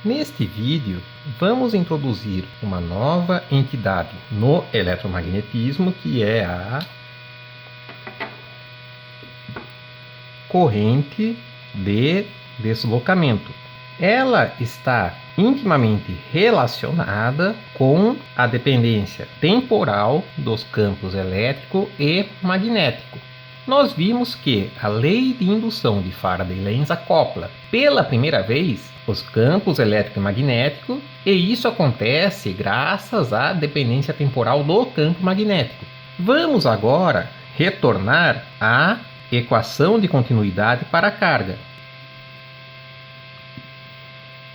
Neste vídeo, vamos introduzir uma nova entidade no eletromagnetismo, que é a corrente de deslocamento. Ela está intimamente relacionada com a dependência temporal dos campos elétrico e magnético. Nós vimos que a lei de indução de Faraday-Lenz acopla pela primeira vez os campos elétrico e magnético, e isso acontece graças à dependência temporal do campo magnético. Vamos agora retornar à equação de continuidade para a carga.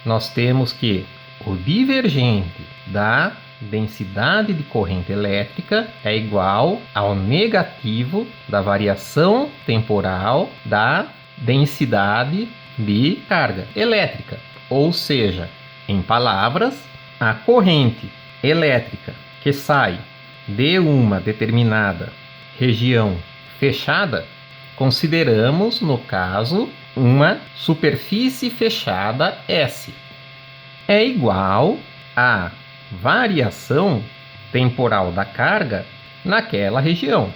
Nós temos que o divergente da densidade de corrente elétrica é igual ao negativo da variação temporal da densidade de carga elétrica. Ou seja, em palavras, a corrente elétrica que sai de uma determinada região fechada, consideramos, no caso, uma superfície fechada S, é igual a variação temporal da carga naquela região.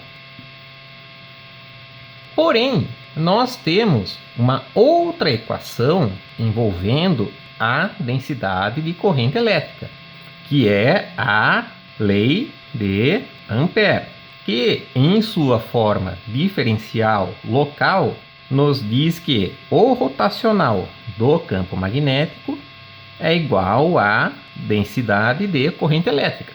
Porém, nós temos uma outra equação envolvendo a densidade de corrente elétrica, que é a lei de Ampère, que em sua forma diferencial local nos diz que o rotacional do campo magnético é igual à densidade de corrente elétrica.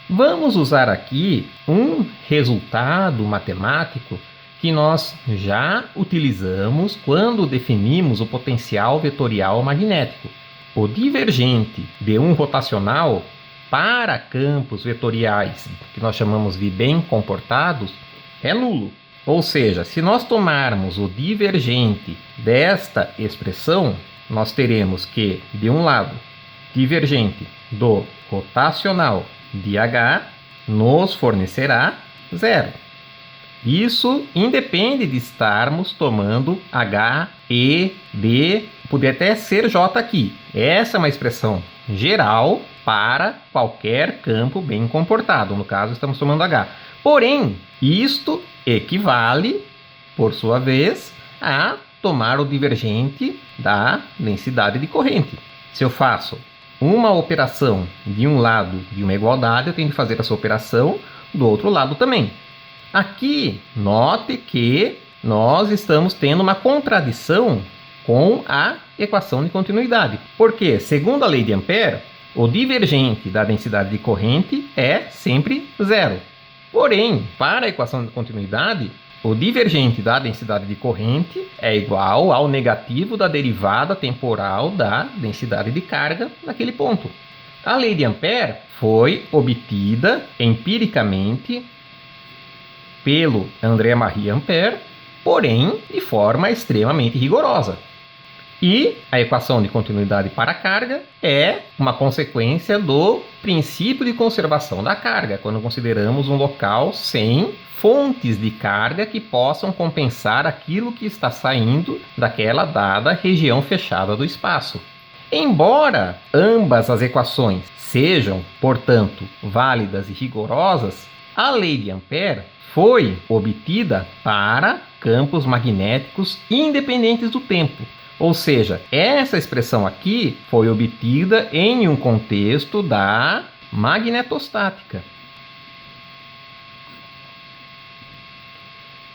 Vamos usar aqui um resultado matemático que nós já utilizamos quando definimos o potencial vetorial magnético. O divergente de um rotacional para campos vetoriais, que nós chamamos de bem comportados, é nulo. Ou seja, se nós tomarmos o divergente desta expressão, nós teremos que, de um lado, divergente do rotacional de H nos fornecerá zero. Isso independe de estarmos tomando H, E, D, poder até ser J aqui. Essa é uma expressão geral para qualquer campo bem comportado. No caso, estamos tomando H. Porém, isto equivale, por sua vez, a tomar o divergente da densidade de corrente. Se eu faço uma operação de um lado de uma igualdade, eu tenho que fazer essa operação do outro lado também. Aqui, note que nós estamos tendo uma contradição com a equação de continuidade. Porque, segundo a lei de Ampère, o divergente da densidade de corrente é sempre zero. Porém, para a equação de continuidade, o divergente da densidade de corrente é igual ao negativo da derivada temporal da densidade de carga naquele ponto. A lei de Ampère foi obtida empiricamente pelo André-Marie Ampère, porém de forma extremamente rigorosa. E a equação de continuidade para a carga é uma consequência do princípio de conservação da carga, quando consideramos um local sem fontes de carga que possam compensar aquilo que está saindo daquela dada região fechada do espaço. Embora ambas as equações sejam, portanto, válidas e rigorosas, a lei de Ampère foi obtida para campos magnéticos independentes do tempo. Ou seja, essa expressão aqui foi obtida em um contexto da magnetostática.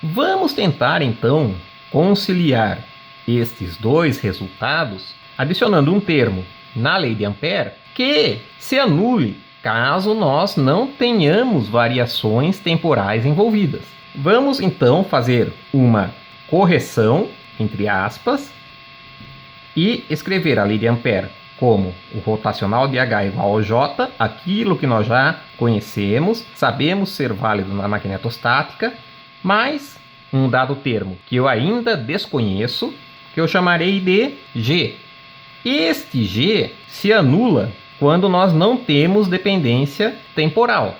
Vamos tentar, então, conciliar estes dois resultados, adicionando um termo na lei de Ampère que se anule caso nós não tenhamos variações temporais envolvidas. Vamos, então, fazer uma correção, entre aspas, e escrever a lei de Ampère como o rotacional de H igual ao J, aquilo que nós já conhecemos, sabemos ser válido na magnetostática, mais um dado termo que eu ainda desconheço, que eu chamarei de G. Este G se anula quando nós não temos dependência temporal.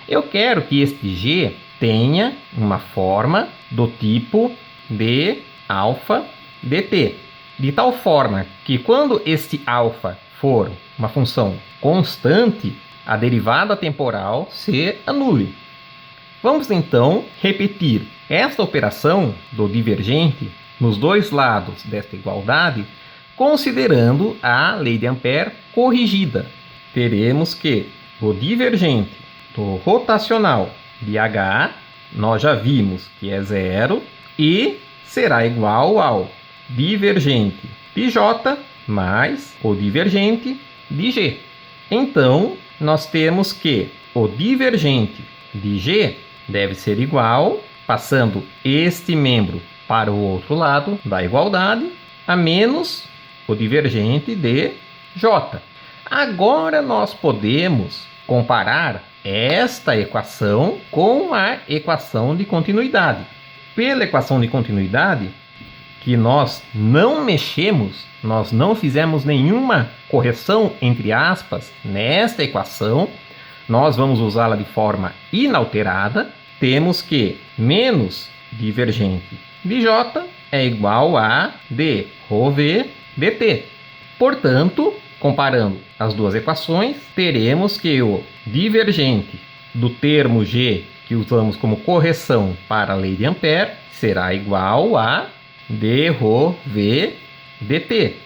Eu quero que este G tenha uma forma do tipo de alfa dt. de tal forma que quando este alfa for uma função constante, a derivada temporal se anule. Vamos então repetir esta operação do divergente nos dois lados desta igualdade, considerando a lei de Ampère corrigida. Teremos que o divergente do rotacional de H, nós já vimos que é zero, e será igual ao divergente de J mais o divergente de G. Então, nós temos que o divergente de G deve ser igual, passando este membro para o outro lado da igualdade, a menos o divergente de J. Agora nós podemos comparar esta equação com a equação de continuidade. Pela equação de continuidade, que nós não mexemos, nós não fizemos nenhuma correção, entre aspas, nesta equação, nós vamos usá-la de forma inalterada, temos que menos divergente de J é igual a d ρv dt. Portanto, comparando as duas equações, teremos que o divergente do termo G, que usamos como correção para a lei de Ampère, será igual a dρv dt.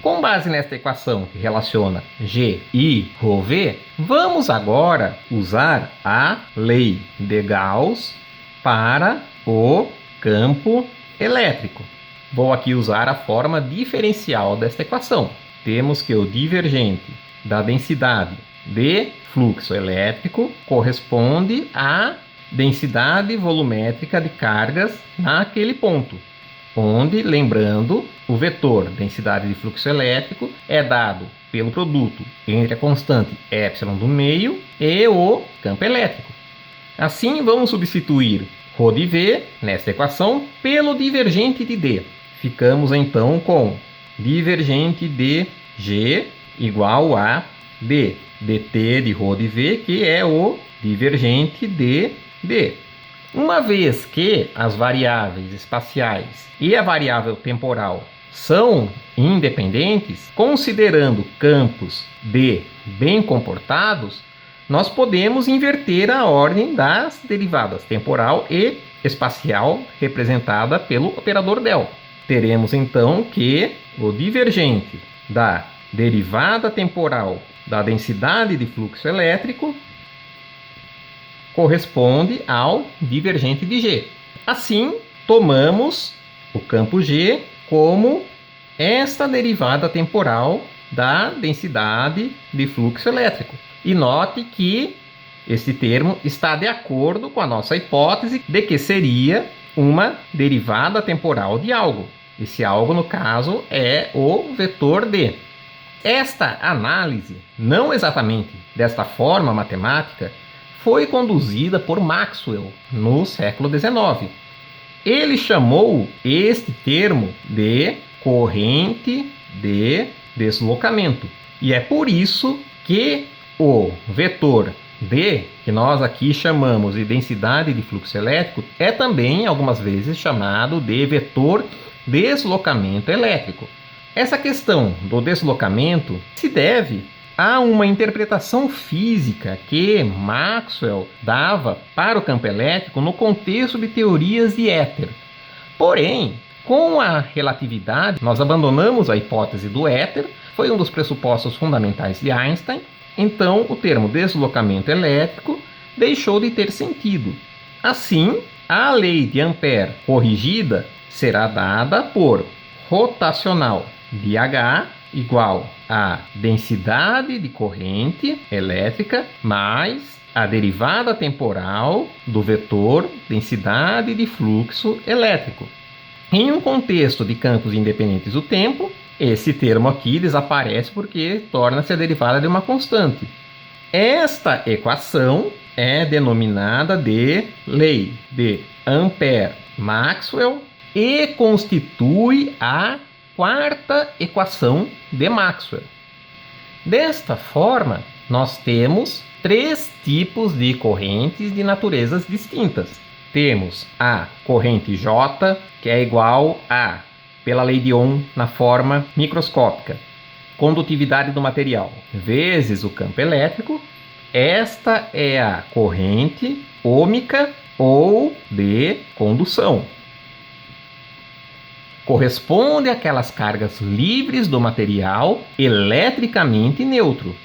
Com base nesta equação que relaciona G e ρv, vamos agora usar a lei de Gauss para o campo elétrico. Vou aqui usar a forma diferencial desta equação. Temos que o divergente da densidade de fluxo elétrico corresponde à densidade volumétrica de cargas naquele ponto, onde, lembrando, o vetor densidade de fluxo elétrico é dado pelo produto entre a constante epsilon do meio e o campo elétrico. Assim, vamos substituir ρ de V nesta equação pelo divergente de D. Ficamos então com divergente de G igual a d dt de ρ de V, que é o divergente de D. Uma vez que as variáveis espaciais e a variável temporal são independentes, considerando campos D bem comportados, nós podemos inverter a ordem das derivadas temporal e espacial representada pelo operador del. Teremos então que o divergente da derivada temporal da densidade de fluxo elétrico corresponde ao divergente de G. Assim, tomamos o campo G como esta derivada temporal da densidade de fluxo elétrico. E note que esse termo está de acordo com a nossa hipótese de que seria uma derivada temporal de algo. Esse algo, no caso, é o vetor D. Esta análise, não exatamente desta forma matemática, foi conduzida por Maxwell no século XIX. Ele chamou este termo de corrente de deslocamento. E é por isso que o vetor D, que nós aqui chamamos de densidade de fluxo elétrico, é também algumas vezes chamado de vetor deslocamento elétrico. Essa questão do deslocamento se deve a uma interpretação física que Maxwell dava para o campo elétrico no contexto de teorias de éter. Porém, com a relatividade, nós abandonamos a hipótese do éter, foi um dos pressupostos fundamentais de Einstein, então o termo deslocamento elétrico deixou de ter sentido. Assim, a lei de Ampère corrigida será dada por rotacional de H igual a densidade de corrente elétrica mais a derivada temporal do vetor densidade de fluxo elétrico. Em um contexto de campos independentes do tempo, esse termo aqui desaparece porque torna-se a derivada de uma constante. Esta equação é denominada de lei de Ampère-Maxwell e constitui a quarta equação de Maxwell. Desta forma, nós temos três tipos de correntes de naturezas distintas. Temos a corrente J, que é igual a pela lei de Ohm na forma microscópica. Condutividade do material vezes o campo elétrico. Esta é a corrente ôhmica ou de condução. Corresponde àquelas cargas livres do material eletricamente neutro.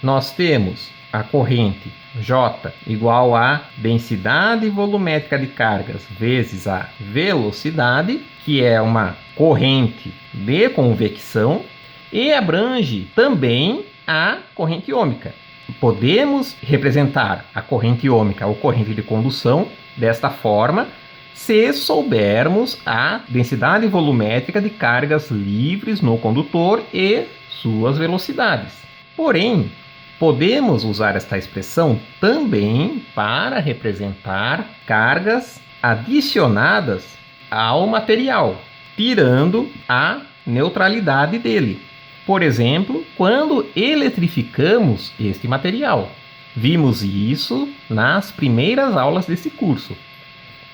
Nós temos a corrente J igual a densidade volumétrica de cargas vezes a velocidade, que é uma corrente de convecção e abrange também a corrente ôhmica. Podemos representar a corrente ôhmica ou corrente de condução desta forma, se soubermos a densidade volumétrica de cargas livres no condutor e suas velocidades. Porém, podemos usar esta expressão também para representar cargas adicionadas ao material, tirando a neutralidade dele. Por exemplo, quando eletrificamos este material. Vimos isso nas primeiras aulas desse curso.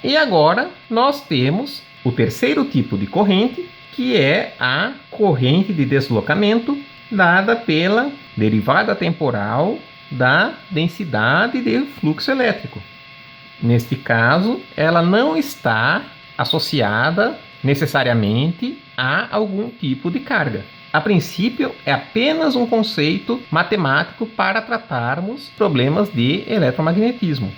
E agora nós temos o terceiro tipo de corrente, que é a corrente de deslocamento, dada pela derivada temporal da densidade de fluxo elétrico. Neste caso, ela não está associada necessariamente a algum tipo de carga. A princípio, é apenas um conceito matemático para tratarmos problemas de eletromagnetismo.